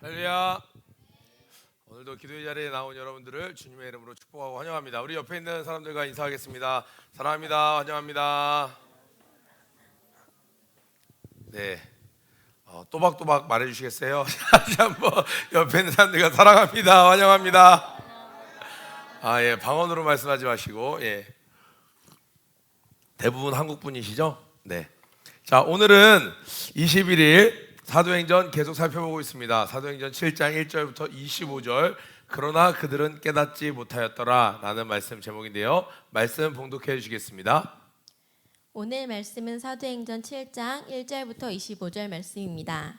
할렐루야. 오늘도 기도의 자리에 나온 여러분들을 주님의 이름으로 축복하고 환영합니다. 우리 옆에 있는 사람들과 인사하겠습니다. 사랑합니다. 환영합니다. 네, 또박또박 말해주시겠어요? 다시 한번 옆에 있는 사람들과 사랑합니다. 환영합니다. 예, 방언으로 말씀하지 마시고, 예, 대부분 한국 분이시죠? 네. 자, 오늘은 21일 사도행전 계속 살펴보고 있습니다. 사도행전 7장 1절부터 25절. 그러나 그들은 깨닫지 못하였더라 라는 말씀 제목인데요. 말씀 봉독해 주시겠습니다. 오늘 말씀은 사도행전 7장 1절부터 25절 말씀입니다.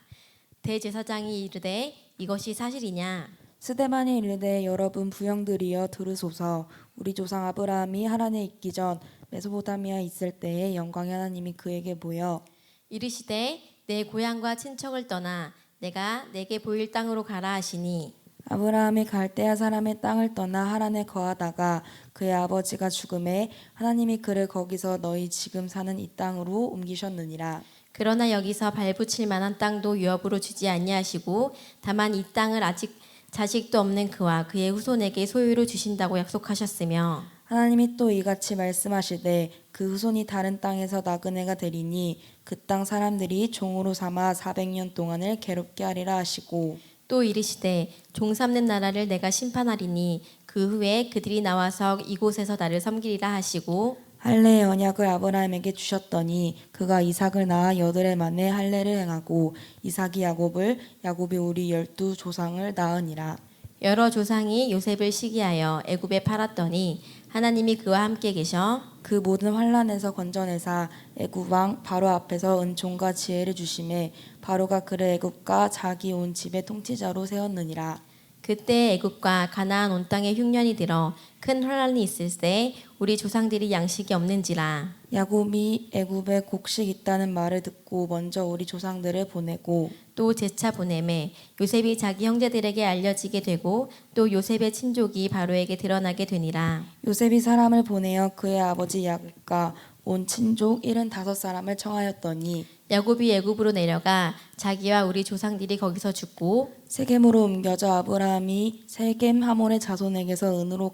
대제사장이 이르되 이것이 사실이냐? 스데반이 이르되 여러분 부형들이여 들으소서. 우리 조상 아브라함이 하란에 있기 전 메소포타미아에 있을 때에 영광의 하나님이 그에게 보여 이르시되 내 고향과 친척을 떠나 내가 내게 보일 땅으로 가라 하시니 아브라함이 갈대아 사람의 땅을 떠나 하란에 거하다가 그의 아버지가 죽음에 하나님이 그를 거기서 너희 지금 사는 이 땅으로 옮기셨느니라. 그러나 여기서 발붙일 만한 땅도 유업으로 주지 아니하시고 다만 이 땅을 아직 자식도 없는 그와 그의 후손에게 소유로 주신다고 약속하셨으며 하나님이 또 이같이 말씀하시되 그 후손이 다른 땅에서 나그네가 되리니 그 땅 사람들이 종으로 삼아 400년 동안을 괴롭게 하리라 하시고 또 이르시되 종 삼는 나라를 내가 심판하리니 그 후에 그들이 나와서 이곳에서 나를 섬기리라 하시고 할례의 언약을 아브라함에게 주셨더니 그가 이삭을 낳아 8해 만에 할례를 행하고 이삭이 야곱을 야곱이 우리 12조상을 낳으니라. 여러 조상이 요셉을 시기하여 애굽에 팔았더니 하나님이 그와 함께 계셔 그 모든 환란에서 건져내사 애굽 왕 바로 앞에서 은총과 지혜를 주심에 바로가 그를 애굽과 자기 온 집의 통치자로 세웠느니라. 그때 애굽과 가나안 온 땅에 흉년이 들어 큰 혼란이 있을 때 우리 조상들이 양식이 없는지라 야곱이 애굽에 곡식 있다는 말을 듣고 먼저 우리 조상들을 보내고 또 제차 보내매 요셉이 자기 형제들에게 알려지게 되고 또 요셉의 친족이 바로에게 드러나게 되니라. 요셉이 사람을 보내어 그의 아버지 야곱과 온 친족 75사람을 청하였더니 야곱이 애굽으로 내려가 자기와 우리 조상들이 거기서 죽고 세겜으로 옮겨져 아브라함이 세겜 하몰의 자손에게서 은으로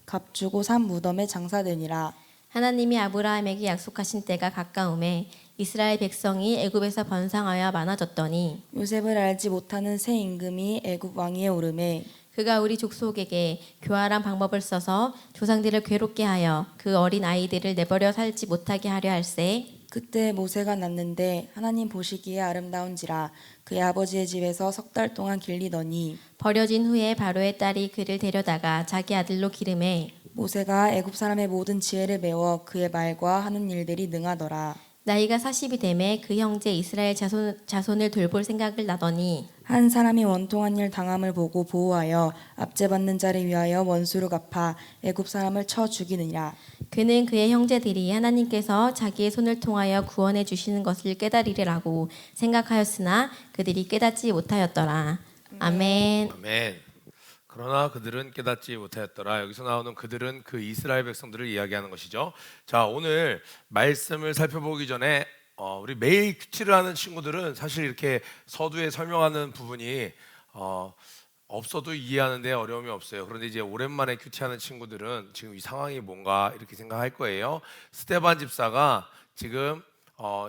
값주고 산 무덤에 장사되니라. 하나님이 아브라함에게 약속하신 때가 가까움에 이스라엘 백성이 애굽에서 번성하여 많아졌더니 요셉을 알지 못하는 새 임금이 애굽 왕위에 오르매 그가 우리 족속에게 교활한 방법을 써서 조상들을 괴롭게 하여 그 어린 아이들을 내버려 살지 못하게 하려 할세. 그때 모세가 났는데 하나님 보시기에 아름다운지라 그의 아버지의 집에서 3달 동안 길리더니 버려진 후에 바로의 딸이 그를 데려다가 자기 아들로 기름해 모세가 애굽 사람의 모든 지혜를 배워 그의 말과 하는 일들이 능하더라. 나이가 40이 되매 그 형제 이스라엘 자손을 돌볼 생각을 나더니 한 사람이 원통한 일 당함을 보고 보호하여 압제받는 자를 위하여 원수를 갚아 애굽 사람을 쳐 죽이느니라. 그는 그의 형제들이 하나님께서 자기의 손을 통하여 구원해 주시는 것을 깨달으리라고 생각하였으나 그들이 깨닫지 못하였더라. 아멘. 아멘. 그러나 그들은 깨닫지 못하였더라. 여기서 나오는 그들은 그 이스라엘 백성들을 이야기하는 것이죠. 자, 오늘 말씀을 살펴보기 전에 우리 매일 큐티를 하는 친구들은 사실 이렇게 서두에 설명하는 부분이 없어도 이해하는데 어려움이 없어요. 그런데 이제 오랜만에 큐티하는 친구들은 지금 이 상황이 뭔가 이렇게 생각할 거예요. 스데반 집사가 지금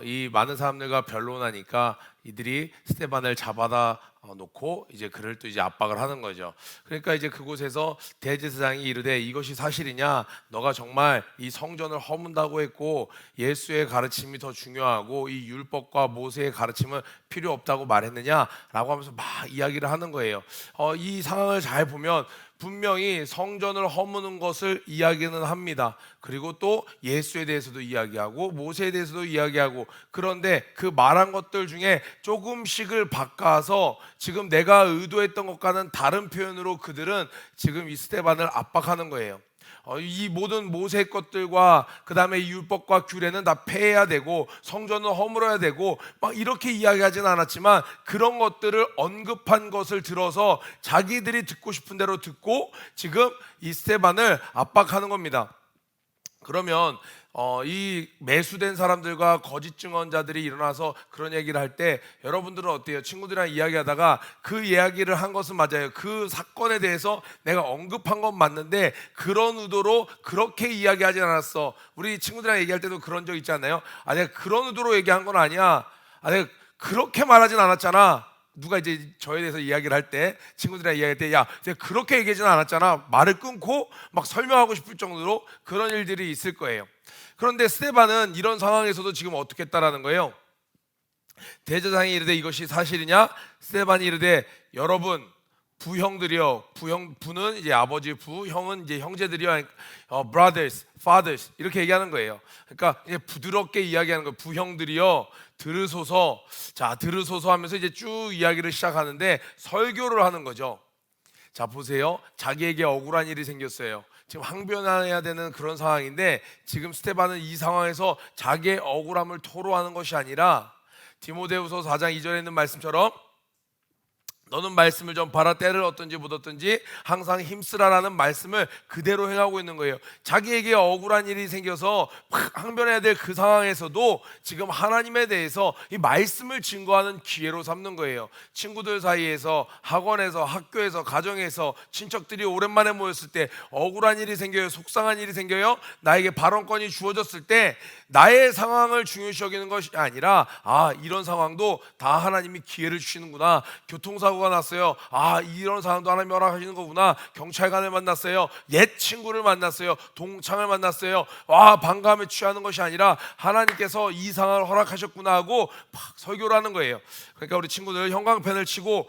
이 많은 사람들과 변론하니까 이들이 스데반을 잡아다 놓고 이제 그를 또 이제 압박을 하는 거죠. 그러니까 이제 그곳에서 대제사장이 이르되 이것이 사실이냐? 너가 정말 이 성전을 허문다고 했고 예수의 가르침이 더 중요하고 이 율법과 모세의 가르침은 필요 없다고 말했느냐라고 하면서 막 이야기를 하는 거예요. 이 상황을 잘 보면 분명히 성전을 허무는 것을 이야기는 합니다. 그리고 또 예수에 대해서도 이야기하고 모세에 대해서도 이야기하고, 그런데 그 말한 것들 중에 조금씩을 바꿔서 지금 내가 의도했던 것과는 다른 표현으로 그들은 지금 이 스데반을 압박하는 거예요. 이 모든 모세 것들과 그 다음에 율법과 규례는 다 폐해야 되고 성전은 허물어야 되고 막 이렇게 이야기하진 않았지만 그런 것들을 언급한 것을 들어서 자기들이 듣고 싶은 대로 듣고 지금 이 스데반을 압박하는 겁니다. 그러면 이 매수된 사람들과 거짓 증언자들이 일어나서 그런 얘기를 할 때 여러분들은 어때요? 친구들이랑 이야기하다가 그 이야기를 한 것은 맞아요. 그 사건에 대해서 내가 언급한 건 맞는데 그런 의도로 그렇게 이야기하지 않았어. 우리 친구들이랑 얘기할 때도 그런 적 있지 않나요? 내가 그런 의도로 얘기한 건 아니야. 내가 그렇게 말하진 않았잖아. 누가 이제 저에 대해서 이야기를 할 때, 친구들이랑 이야기할 때, 야, 내가 그렇게 얘기하지는 않았잖아. 말을 끊고 막 설명하고 싶을 정도로 그런 일들이 있을 거예요. 그런데 스데반은 이런 상황에서도 지금 어떻게 했다라는 거예요? 대제사장이 이르되 이것이 사실이냐? 스데반이 이르되 여러분 부형들이요, 부는 이제 아버지, 부형은 이제 형제들이요, brothers, fathers 이렇게 얘기하는 거예요. 그러니까 이제 부드럽게 이야기하는 거예요. 부형들이요, 들으소서. 자, 들으소서 하면서 이제 쭉 이야기를 시작하는데 설교를 하는 거죠. 자, 보세요. 자기에게 억울한 일이 생겼어요. 지금 항변해야 되는 그런 상황인데 지금 스데반은 이 상황에서 자기의 억울함을 토로하는 것이 아니라 디모데후서 4장 2절에 있는 말씀처럼 너는 말씀을 전파라. 때를 얻든지 못 얻든지 항상 힘쓰라라는 말씀을 그대로 행하고 있는 거예요. 자기에게 억울한 일이 생겨서 항변해야 될 그 상황에서도 지금 하나님에 대해서 이 말씀을 증거하는 기회로 삼는 거예요. 친구들 사이에서, 학원에서, 학교에서, 가정에서 친척들이 오랜만에 모였을 때 억울한 일이 생겨요. 속상한 일이 생겨요. 나에게 발언권이 주어졌을 때 나의 상황을 중요시 여기는 것이 아니라 이런 상황도 다 하나님이 기회를 주시는구나. 교통사고가 났어요. 이런 상황도 하나님이 허락하시는 거구나. 경찰관을 만났어요. 옛 친구를 만났어요. 동창을 만났어요. 반감에 취하는 것이 아니라 하나님께서 이 상황을 허락하셨구나 하고 막 설교를 하는 거예요. 그러니까 우리 친구들 형광펜을 치고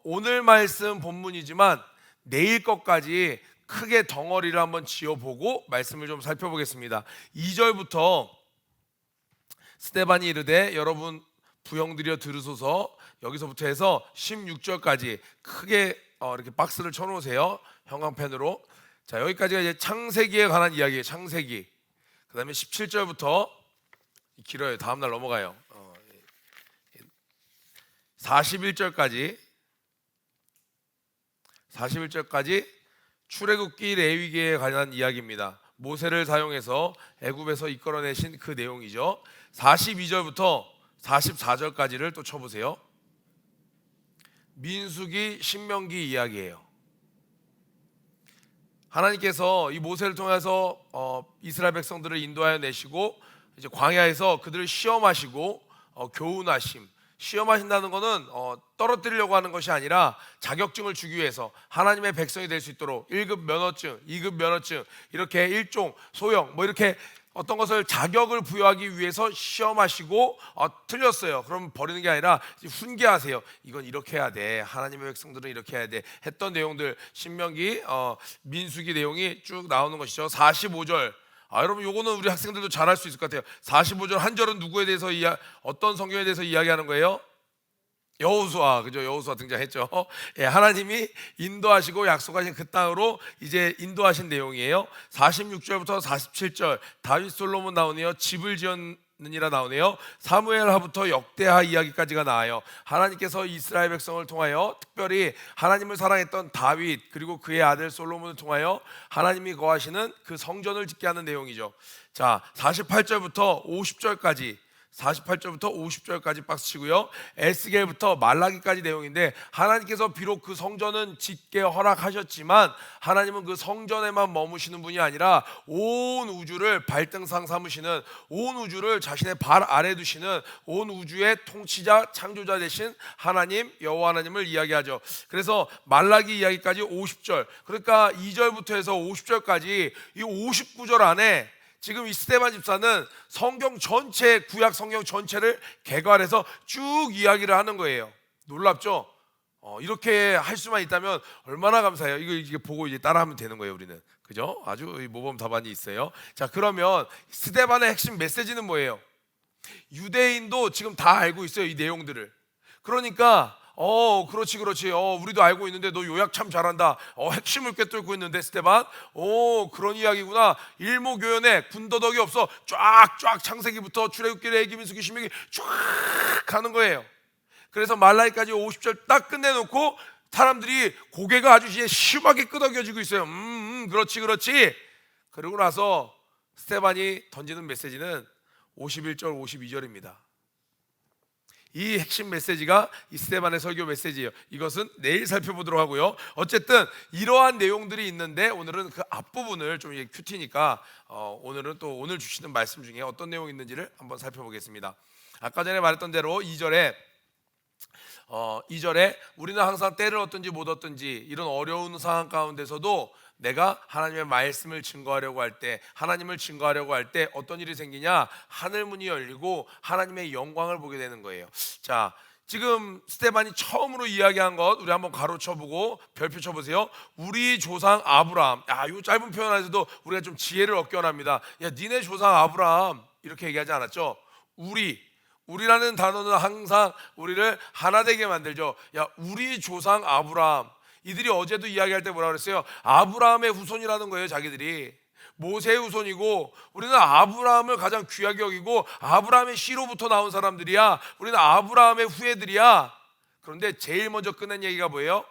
오늘 말씀 본문이지만 내일 것까지 크게 덩어리를 한번 지어보고 말씀을 좀 살펴보겠습니다. 2절부터 스데반이 이르되 여러분 부형들이여 들으소서. 여기서부터 해서 16절까지 크게 이렇게 박스를 쳐놓으세요. 형광펜으로. 자, 여기까지가 이제 창세기에 관한 이야기예요. 창세기. 그 다음에 17절부터 길어요. 다음날 넘어가요. 41절까지 출애굽기 레위기에 관한 이야기입니다. 모세를 사용해서 애굽에서 이끌어내신 그 내용이죠. 42절부터 44절까지를 또 쳐보세요. 민수기, 신명기 이야기예요. 하나님께서 이 모세를 통해서 이스라엘 백성들을 인도하여 내시고 이제 광야에서 그들을 시험하시고 교훈하심. 시험하신다는 것은 떨어뜨리려고 하는 것이 아니라 자격증을 주기 위해서 하나님의 백성이 될 수 있도록 1급 면허증, 2급 면허증 이렇게 일종 소형 이렇게 어떤 것을 자격을 부여하기 위해서 시험하시고 틀렸어요. 그럼 버리는 게 아니라 훈계하세요. 이건 이렇게 해야 돼. 하나님의 백성들은 이렇게 해야 돼. 했던 내용들 신명기, 민수기 내용이 쭉 나오는 것이죠. 45절. 여러분 요거는 우리 학생들도 잘 할 수 있을 것 같아요. 45절 한 절은 누구에 대해서 어떤 성경에 대해서 이야기하는 거예요? 여호수아, 그죠? 여호수아 등장했죠. 하나님이 인도하시고 약속하신 그 땅으로 이제 인도하신 내용이에요. 46절부터 47절 다윗 솔로몬 나오네요. 집을 지었느니라 나오네요. 사무엘하부터 역대하 이야기까지가 나와요. 하나님께서 이스라엘 백성을 통하여 특별히 하나님을 사랑했던 다윗 그리고 그의 아들 솔로몬을 통하여 하나님이 거하시는 그 성전을 짓게 하는 내용이죠. 자, 48절부터 50절까지 박스 치고요. 에스겔부터 말라기까지 내용인데 하나님께서 비록 그 성전은 짓게 허락하셨지만 하나님은 그 성전에만 머무시는 분이 아니라 온 우주를 발등상 삼으시는, 온 우주를 자신의 발 아래 두시는 온 우주의 통치자 창조자 되신 하나님 여호와 하나님을 이야기하죠. 그래서 말라기 이야기까지 50절, 그러니까 2절부터 해서 50절까지 이 59절 안에 지금 이 스데반 집사는 성경 전체, 구약 성경 전체를 개괄해서 쭉 이야기를 하는 거예요. 놀랍죠? 이렇게 할 수만 있다면 얼마나 감사해요. 이게 보고 이제 따라하면 되는 거예요, 우리는. 그죠? 아주 모범 답안이 있어요. 자, 그러면 스데반의 핵심 메시지는 뭐예요? 유대인도 지금 다 알고 있어요, 이 내용들을. 그러니까 그렇지. 우리도 알고 있는데 너 요약 참 잘한다. 핵심을 꿰뚫고 있는데 스데반. 그런 이야기구나. 일목요연에 군더더기 없어. 쫙 창세기부터 출애굽기, 레위기, 민수기, 신명기 쫙 가는 거예요. 그래서 말라기까지 50절 딱 끝내놓고 사람들이 고개가 아주 심하게 끄덕여지고 있어요. 그렇지. 그러고 나서 스데반이 던지는 메시지는 51절 52절입니다. 이 핵심 메시지가 이 스데반의 설교 메시지예요. 이것은 내일 살펴보도록 하고요. 어쨌든 이러한 내용들이 있는데 오늘은 그 앞부분을 좀 큐티니까 오늘은 또 오늘 주시는 말씀 중에 어떤 내용이 있는지를 한번 살펴보겠습니다. 아까 전에 말했던 대로 2절에 우리는 항상 때를 얻든지 못 얻든지 이런 어려운 상황 가운데서도 내가 하나님의 말씀을 증거하려고 할 때, 하나님을 증거하려고 할 때 어떤 일이 생기냐? 하늘 문이 열리고 하나님의 영광을 보게 되는 거예요. 자, 지금 스데반이 처음으로 이야기한 것 우리 한번 가로쳐보고 별표 쳐보세요. 우리 조상 아브라함. 이 짧은 표현 안에서도 우리가 좀 지혜를 얻게 원합니다. 니네 조상 아브라함 이렇게 얘기하지 않았죠? 우리라는 단어는 항상 우리를 하나 되게 만들죠. 우리 조상 아브라함. 이들이 어제도 이야기할 때 뭐라 그랬어요? 아브라함의 후손이라는 거예요. 자기들이 모세의 후손이고 우리는 아브라함을 가장 귀하게 여기고 아브라함의 씨로부터 나온 사람들이야. 우리는 아브라함의 후예들이야. 그런데 제일 먼저 끝낸 얘기가 뭐예요?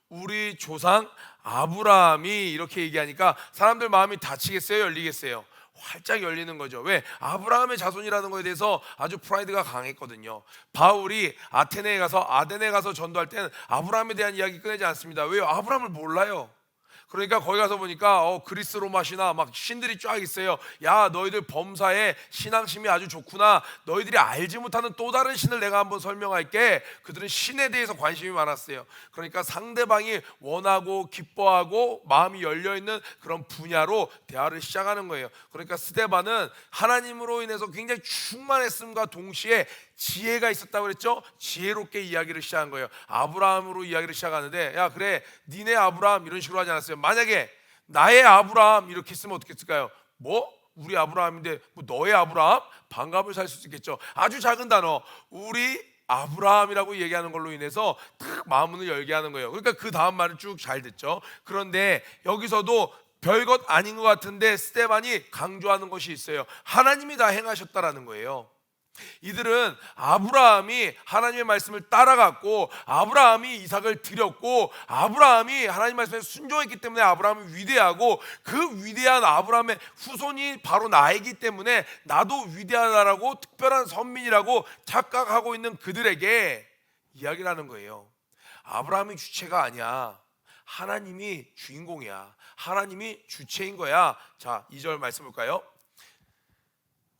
우리 조상 아브라함이 이렇게 얘기하니까 사람들 마음이 닫히겠어요? 열리겠어요? 활짝 열리는 거죠. 왜? 아브라함의 자손이라는 것에 대해서 아주 프라이드가 강했거든요. 바울이 아데네에 가서 전도할 때는 아브라함에 대한 이야기 꺼내지 않습니다. 왜요? 아브라함을 몰라요. 그러니까 거기 가서 보니까 그리스 로마 신화 막 신들이 쫙 있어요. 너희들 범사에 신앙심이 아주 좋구나. 너희들이 알지 못하는 또 다른 신을 내가 한번 설명할게. 그들은 신에 대해서 관심이 많았어요. 그러니까 상대방이 원하고 기뻐하고 마음이 열려있는 그런 분야로 대화를 시작하는 거예요. 그러니까 스데반은 하나님으로 인해서 굉장히 충만했음과 동시에 지혜가 있었다고 그랬죠? 지혜롭게 이야기를 시작한 거예요. 아브라함으로 이야기를 시작하는데 그래 니네 아브라함 이런 식으로 하지 않았어요. 만약에 나의 아브라함 이렇게 쓰면 어떻게 쓸까요? 우리 아브라함인데 너의 아브라함? 반갑을 살 수 있겠죠. 아주 작은 단어 우리 아브라함이라고 얘기하는 걸로 인해서 탁 마음문을 열게 하는 거예요. 그러니까 그 다음 말은 쭉 잘 듣죠. 그런데 여기서도 별것 아닌 것 같은데 스데반이 강조하는 것이 있어요. 하나님이 다 행하셨다라는 거예요. 이들은 아브라함이 하나님의 말씀을 따라갔고 아브라함이 이삭을 드렸고 아브라함이 하나님 말씀에 순종했기 때문에 아브라함이 위대하고 그 위대한 아브라함의 후손이 바로 나이기 때문에 나도 위대하다라고 특별한 선민이라고 착각하고 있는 그들에게 이야기를 하는 거예요. 아브라함이 주체가 아니야. 하나님이 주인공이야. 하나님이 주체인 거야. 자, 2절 말씀 볼까요?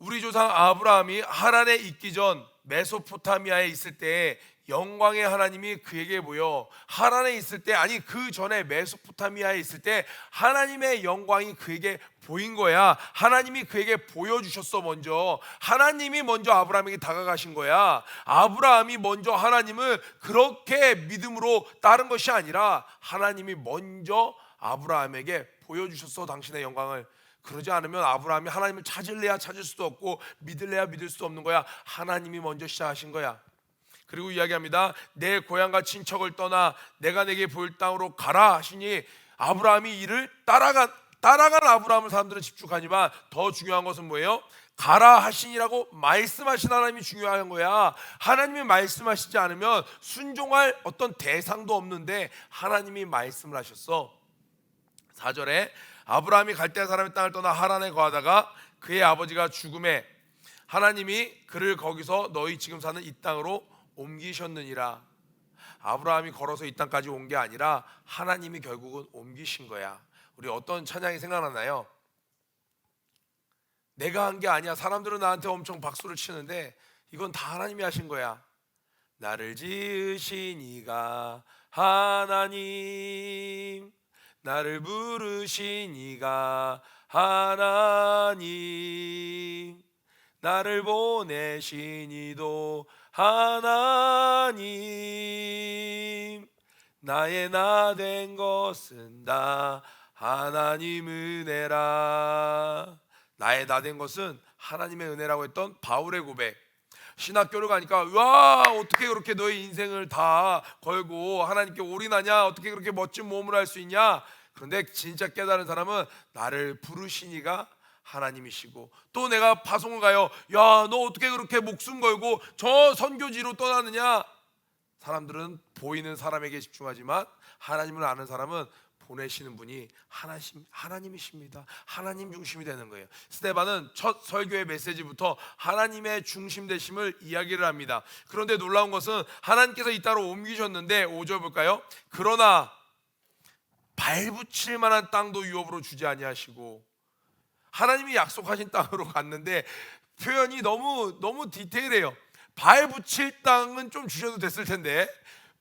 우리 조상 아브라함이 하란에 있기 전 메소포타미아에 있을 때 영광의 하나님이 그에게 보여 하란에 있을 때 그 전에 메소포타미아에 있을 때 하나님의 영광이 그에게 보인 거야. 하나님이 그에게 보여주셨어. 먼저 하나님이 먼저 아브라함에게 다가가신 거야. 아브라함이 먼저 하나님을 그렇게 믿음으로 따른 것이 아니라 하나님이 먼저 아브라함에게 보여주셨어. 당신의 영광을. 그러지 않으면 아브라함이 하나님을 찾을래야 찾을 수도 없고 믿을래야 믿을 수도 없는 거야. 하나님이 먼저 시작하신 거야. 그리고 이야기합니다. 내 고향과 친척을 떠나 내가 내게 보일 땅으로 가라 하시니 아브라함이 이를 따라간 아브라함을 사람들은 집중하지만 더 중요한 것은 뭐예요? 가라 하시니라고 말씀하신 하나님이 중요한 거야. 하나님이 말씀하시지 않으면 순종할 어떤 대상도 없는데 하나님이 말씀을 하셨어. 4절에 아브라함이 갈대아 사람의 땅을 떠나 하란에 거하다가 그의 아버지가 죽음에 하나님이 그를 거기서 너희 지금 사는 이 땅으로 옮기셨느니라. 아브라함이 걸어서 이 땅까지 온 게 아니라 하나님이 결국은 옮기신 거야. 우리 어떤 찬양이 생각나나요? 내가 한 게 아니야. 사람들은 나한테 엄청 박수를 치는데 이건 다 하나님이 하신 거야. 나를 지으신 이가 하나님, 나를 부르신 이가 하나님, 나를 보내신 이도 하나님, 나의 나 된 것은 다 하나님 은혜라. 나의 나 된 것은 하나님의 은혜라고 했던 바울의 고백. 신학교를 가니까 와 어떻게 그렇게 너의 인생을 다 걸고 하나님께 올인하냐, 어떻게 그렇게 멋진 모험을 할 수 있냐. 그런데 진짜 깨달은 사람은 나를 부르신 이가 하나님이시고, 또 내가 파송을 가요. 야 너 어떻게 그렇게 목숨 걸고 저 선교지로 떠나느냐. 사람들은 보이는 사람에게 집중하지만 하나님을 아는 사람은 보내시는 분이 하나님이십니다. 하나님 중심이 되는 거예요. 스데반은 첫 설교의 메시지부터 하나님의 중심 되심을 이야기를 합니다. 그런데 놀라운 것은 하나님께서 이 땅으로 옮기셨는데 5절 볼까요? 그러나 발붙일 만한 땅도 유업으로 주지 아니하시고, 하나님이 약속하신 땅으로 갔는데 표현이 너무 디테일해요. 발 붙일 땅은 좀 주셔도 됐을 텐데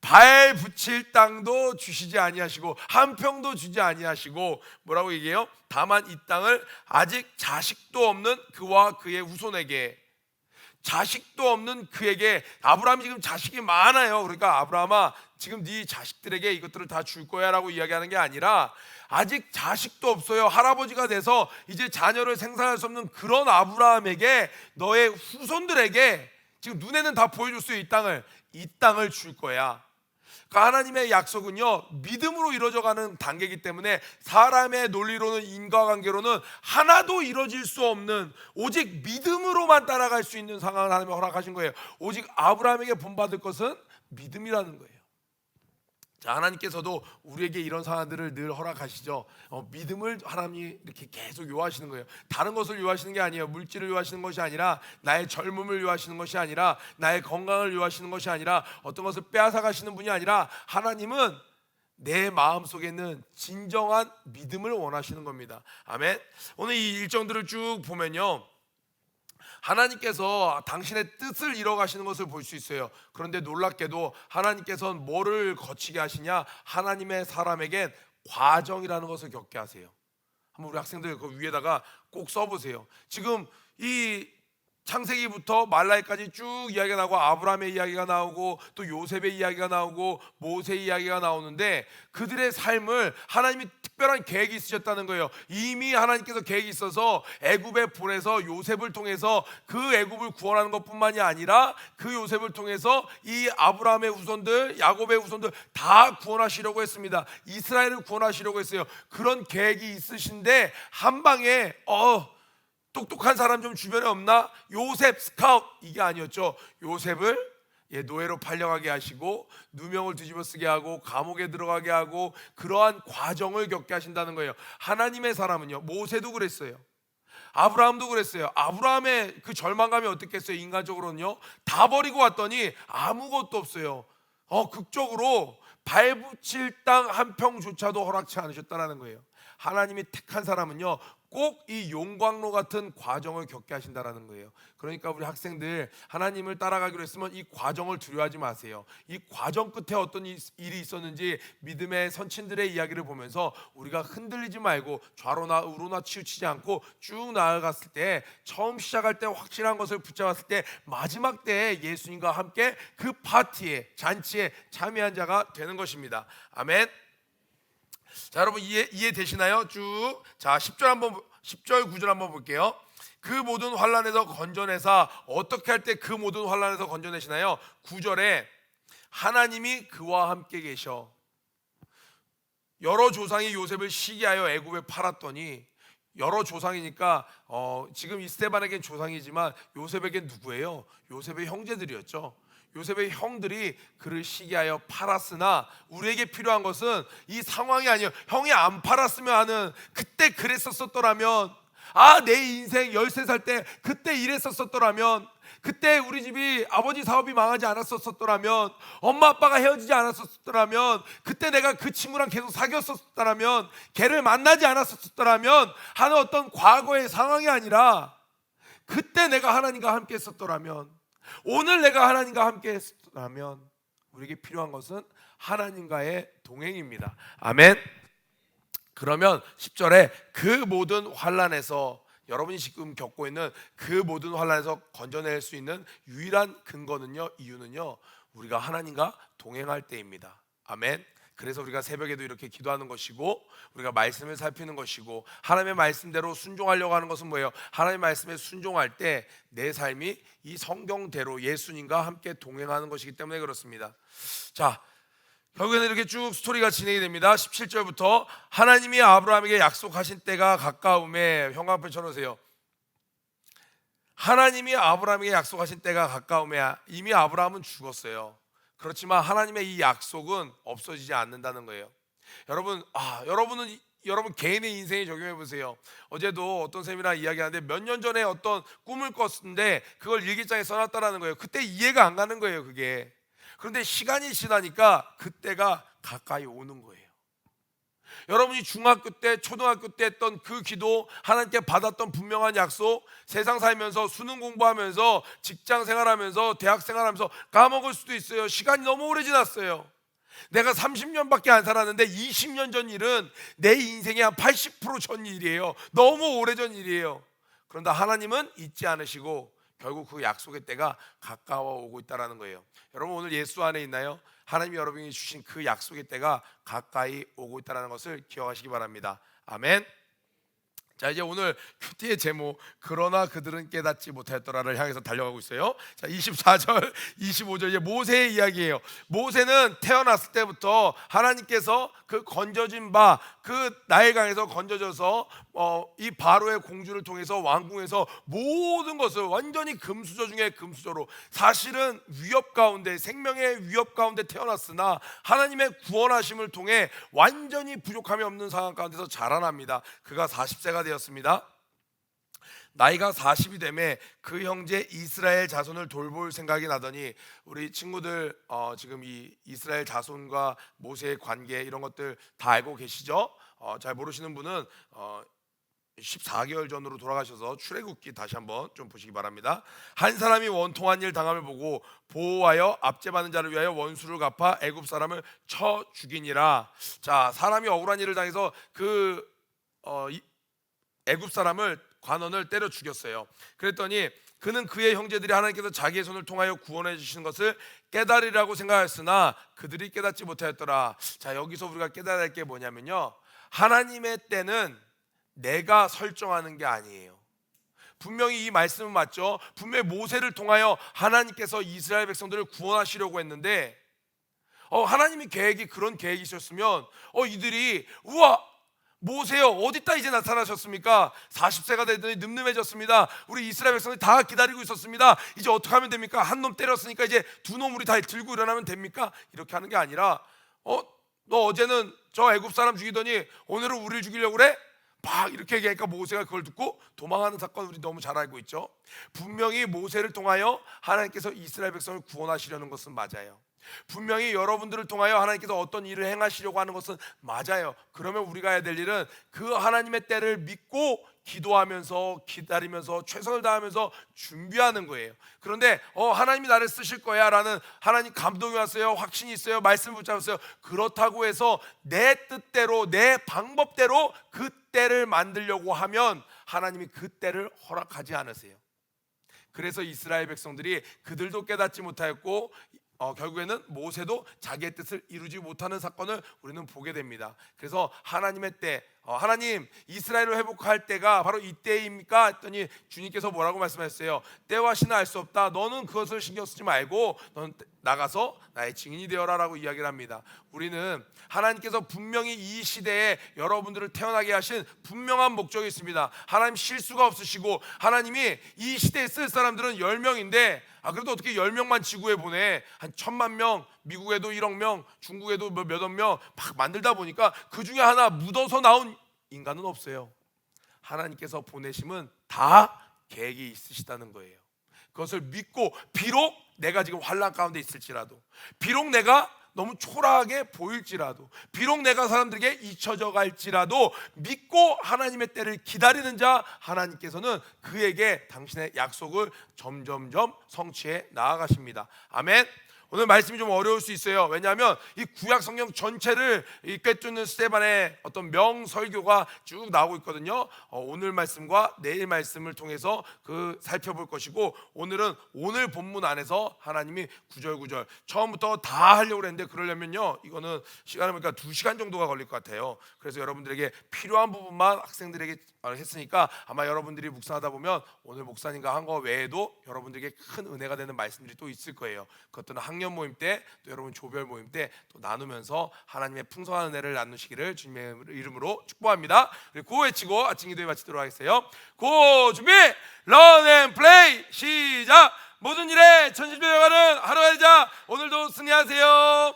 발 붙일 땅도 주시지 아니하시고 한 평도 주지 아니하시고 뭐라고 얘기해요? 다만 이 땅을 아직 자식도 없는 그와 그의 후손에게, 자식도 없는 그에게. 아브라함이 지금 자식이 많아요. 그러니까 아브라함아, 지금 네 자식들에게 이것들을 다 줄 거야 라고 이야기하는 게 아니라, 아직 자식도 없어요. 할아버지가 돼서 이제 자녀를 생산할 수 없는 그런 아브라함에게, 너의 후손들에게 지금 눈에는 다 보여줬어요. 이 땅을 줄 거야. 그러니까 하나님의 약속은요, 믿음으로 이루어져가는 단계이기 때문에 사람의 논리로는, 인과관계로는 하나도 이루어질 수 없는, 오직 믿음으로만 따라갈 수 있는 상황을 하나님이 허락하신 거예요. 오직 아브라함에게 본받을 것은 믿음이라는 거예요. 자, 하나님께서도 우리에게 이런 상황들을 늘 허락하시죠. 믿음을 하나님이 이렇게 계속 요하시는 거예요. 다른 것을 요하시는 게 아니에요. 물질을 요하시는 것이 아니라, 나의 젊음을 요하시는 것이 아니라, 나의 건강을 요하시는 것이 아니라, 어떤 것을 빼앗아 가시는 분이 아니라, 하나님은 내 마음속에 있는 진정한 믿음을 원하시는 겁니다. 아멘. 오늘 이 일정들을 쭉 보면요, 하나님께서 당신의 뜻을 이뤄가시는 것을 볼 수 있어요. 그런데 놀랍게도 하나님께서는 뭐를 거치게 하시냐? 하나님의 사람에겐 과정이라는 것을 겪게 하세요. 한번 우리 학생들 그 위에다가 꼭 써보세요. 지금 이 창세기부터 말라기까지 쭉 이야기가 나오고, 아브라함의 이야기가 나오고, 또 요셉의 이야기가 나오고, 모세의 이야기가 나오는데, 그들의 삶을 하나님이 특별한 계획이 있으셨다는 거예요. 이미 하나님께서 계획이 있어서 애굽에 보내서 요셉을 통해서 그 애굽을 구원하는 것뿐만이 아니라, 그 요셉을 통해서 이 아브라함의 후손들, 야곱의 후손들 다 구원하시려고 했습니다. 이스라엘을 구원하시려고 했어요. 그런 계획이 있으신데 한 방에 똑똑한 사람 좀 주변에 없나? 요셉 스카웃, 이게 아니었죠. 요셉을 노예로 팔려가게 하시고, 누명을 뒤집어 쓰게 하고, 감옥에 들어가게 하고, 그러한 과정을 겪게 하신다는 거예요. 하나님의 사람은요, 모세도 그랬어요. 아브라함도 그랬어요. 아브라함의 그 절망감이 어떻겠어요? 인간적으로는요, 다 버리고 왔더니 아무것도 없어요. 극적으로 발붙일 땅 한 평조차도 허락치 않으셨다는 거예요. 하나님이 택한 사람은요, 꼭 이 용광로 같은 과정을 겪게 하신다라는 거예요. 그러니까 우리 학생들, 하나님을 따라가기로 했으면 이 과정을 두려워하지 마세요. 이 과정 끝에 어떤 일이 있었는지 믿음의 선친들의 이야기를 보면서 우리가 흔들리지 말고 좌로나 우로나 치우치지 않고 쭉 나아갔을 때, 처음 시작할 때 확실한 것을 붙잡았을 때, 마지막 때에 예수님과 함께 그 파티에, 잔치에 참여한 자가 되는 것입니다. 아멘. 자, 여러분 이해되시나요? 쭉. 자, 10절 9절 한번 볼게요. 그 모든 환난에서 건져내사, 어떻게 할 때 그 모든 환난에서 건져내시나요? 9절에 하나님이 그와 함께 계셔. 여러 조상이 요셉을 시기하여 애굽에 팔았더니, 여러 조상이니까 지금 이 스데반에겐 조상이지만 요셉에겐 누구예요? 요셉의 형제들이었죠. 요셉의 형들이 그를 시기하여 팔았으나, 우리에게 필요한 것은 이 상황이 아니에요. 형이 안 팔았으면 하는, 그때 그랬었더라면, 내 인생 13살 때 그때 이랬었더라면, 그때 우리 집이 아버지 사업이 망하지 않았었더라면, 엄마 아빠가 헤어지지 않았었더라면, 그때 내가 그 친구랑 계속 사귀었었더라면, 걔를 만나지 않았었더라면 하는 어떤 과거의 상황이 아니라, 그때 내가 하나님과 함께 했었더라면, 오늘 내가 하나님과 함께 했더라면, 우리에게 필요한 것은 하나님과의 동행입니다. 아멘. 그러면 10절에 그 모든 환난에서, 여러분이 지금 겪고 있는 그 모든 환난에서 건져낼 수 있는 유일한 근거는요, 이유는요, 우리가 하나님과 동행할 때입니다. 아멘. 그래서 우리가 새벽에도 이렇게 기도하는 것이고, 우리가 말씀을 살피는 것이고, 하나님의 말씀대로 순종하려고 하는 것은 뭐예요? 하나님의 말씀에 순종할 때 내 삶이 이 성경대로 예수님과 함께 동행하는 것이기 때문에 그렇습니다. 자, 결국에는 이렇게 쭉 스토리가 진행이 됩니다. 17절부터 하나님이 아브라함에게 약속하신 때가 가까움에, 형광펜 쳐놓으세요. 하나님이 아브라함에게 약속하신 때가 가까움에, 이미 아브라함은 죽었어요. 그렇지만 하나님의 이 약속은 없어지지 않는다는 거예요. 여러분은 여러분 개인의 인생에 적용해 보세요. 어제도 어떤 쌤이랑 이야기하는데 몇 년 전에 어떤 꿈을 꿨는데 그걸 일기장에 써놨다라는 거예요. 그때 이해가 안 가는 거예요, 그게. 그런데 시간이 지나니까 그때가 가까이 오는 거예요. 여러분이 중학교 때, 초등학교 때 했던 그 기도, 하나님께 받았던 분명한 약속, 세상 살면서 수능 공부하면서 직장 생활하면서 대학 생활하면서 까먹을 수도 있어요. 시간이 너무 오래 지났어요. 내가 30년밖에 안 살았는데 20년 전 일은 내 인생의 한 80% 전 일이에요. 너무 오래전 일이에요. 그런데 하나님은 잊지 않으시고 결국 그 약속의 때가 가까워 오고 있다는 거예요. 여러분 오늘 예수 안에 있나요? 하나님이 여러분이 주신 그 약속의 때가 가까이 오고 있다는 것을 기억하시기 바랍니다. 아멘. 자, 이제 오늘 큐티의 제목, 그러나 그들은 깨닫지 못하였더라를 향해서 달려가고 있어요. 자, 24절 25절 이제 모세의 이야기예요. 모세는 태어났을 때부터 하나님께서 그 건져진 바, 그 나일강에서 건져져서 이 바로의 공주를 통해서 왕궁에서 모든 것을 완전히 금수저 중에 금수저로, 사실은 위협 가운데, 생명의 위협 가운데 태어났으나 하나님의 구원하심을 통해 완전히 부족함이 없는 상황 가운데서 자라납니다. 그가 40세가 되었습니다. 나이가 40이 되매 그 형제 이스라엘 자손을 돌볼 생각이 나더니, 우리 친구들 지금 이 이스라엘 자손과 모세의 관계 이런 것들 다 알고 계시죠? 잘 모르시는 분은 14개월 전으로 돌아가셔서 출애굽기 다시 한번 좀 보시기 바랍니다. 한 사람이 원통한 일 당함을 보고 보호하여 압제받는 자를 위하여 원수를 갚아 애굽 사람을 쳐 죽이니라. 자, 사람이 억울한 일을 당해서 그 애굽 사람을, 관원을 때려 죽였어요. 그랬더니 그는 그의 형제들이 하나님께서 자기의 손을 통하여 구원해 주시는 것을 깨달으리라고 생각했으나 그들이 깨닫지 못하였더라. 자, 여기서 우리가 깨달아야 할 게 뭐냐면요, 하나님의 때는 내가 설정하는 게 아니에요. 분명히 이 말씀은 맞죠. 분명히 모세를 통하여 하나님께서 이스라엘 백성들을 구원하시려고 했는데 하나님의 계획이 그런 계획이셨으면 이들이 우와, 모세요, 어디다 이제 나타나셨습니까? 40세가 되더니 늠름해졌습니다. 우리 이스라엘 백성들이 다 기다리고 있었습니다. 이제 어떻게 하면 됩니까? 한 놈 때렸으니까 이제 두 놈 우리 다 들고 일어나면 됩니까? 이렇게 하는 게 아니라 너 어제는 저 애굽 사람 죽이더니 오늘은 우리를 죽이려고 그래? 막 이렇게 얘기하니까 모세가 그걸 듣고 도망하는 사건 우리 너무 잘 알고 있죠. 분명히 모세를 통하여 하나님께서 이스라엘 백성을 구원하시려는 것은 맞아요. 분명히 여러분들을 통하여 하나님께서 어떤 일을 행하시려고 하는 것은 맞아요. 그러면 우리가 해야 될 일은 그 하나님의 때를 믿고 기도하면서 기다리면서 최선을 다하면서 준비하는 거예요. 그런데 하나님이 나를 쓰실 거야 라는 하나님 감동이 왔어요, 확신이 있어요, 말씀 붙잡았어요. 그렇다고 해서 내 뜻대로 내 방법대로 그 때를 만들려고 하면 하나님이 그 때를 허락하지 않으세요. 그래서 이스라엘 백성들이 그들도 깨닫지 못하였고 결국에는 모세도 자기의 뜻을 이루지 못하는 사건을 우리는 보게 됩니다. 그래서 하나님의 때, 하나님 이스라엘을 회복할 때가 바로 이때입니까? 했더니 주님께서 뭐라고 말씀하셨어요? 때와 시는 알 수 없다. 너는 그것을 신경 쓰지 말고 너는 나가서 나의 증인이 되어라 라고 이야기를 합니다. 우리는 하나님께서 분명히 이 시대에 여러분들을 태어나게 하신 분명한 목적이 있습니다. 하나님 실수가 없으시고 하나님이 이 시대에 쓸 사람들은 10명인데 그래도 어떻게 10명만 지구에 보내? 한 1000만 명, 미국에도 1억 명, 중국에도 몇억 명 막 만들다 보니까 그 중에 하나 묻어서 나온 인간은 없어요. 하나님께서 보내심은 다 계획이 있으시다는 거예요. 그것을 믿고, 비록 내가 지금 환난 가운데 있을지라도, 비록 내가 너무 초라하게 보일지라도, 비록 내가 사람들에게 잊혀져 갈지라도 믿고 하나님의 때를 기다리는 자, 하나님께서는 그에게 당신의 약속을 점점점 성취해 나아가십니다. 아멘. 오늘 말씀이 좀 어려울 수 있어요. 왜냐하면 이 구약 성경 전체를 꿰뚫는 스테반의 어떤 명설교가 쭉 나오고 있거든요. 오늘 말씀과 내일 말씀을 통해서 살펴볼 것이고, 오늘은 오늘 본문 안에서 하나님이 구절구절 처음부터 다 하려고 했는데 그러려면요, 이거는 시간을 보니까 2시간 정도가 걸릴 것 같아요. 그래서 여러분들에게 필요한 부분만 학생들에게 했으니까 아마 여러분들이 묵상하다 보면 오늘 목사님과 한 거 외에도 여러분들에게 큰 은혜가 되는 말씀들이 또 있을 거예요. 그것들은 학년 모임 때, 또 여러분 조별 모임 때 또 나누면서 하나님의 풍성한 은혜를 나누시기를 주님의 이름으로 축복합니다. 그리고 고 외치고 아침 기도에 마치도록 하겠어요. 고 준비, 런 앤 플레이, 시작. 모든 일에 전심되어가는 하루가 되자. 오늘도 승리하세요.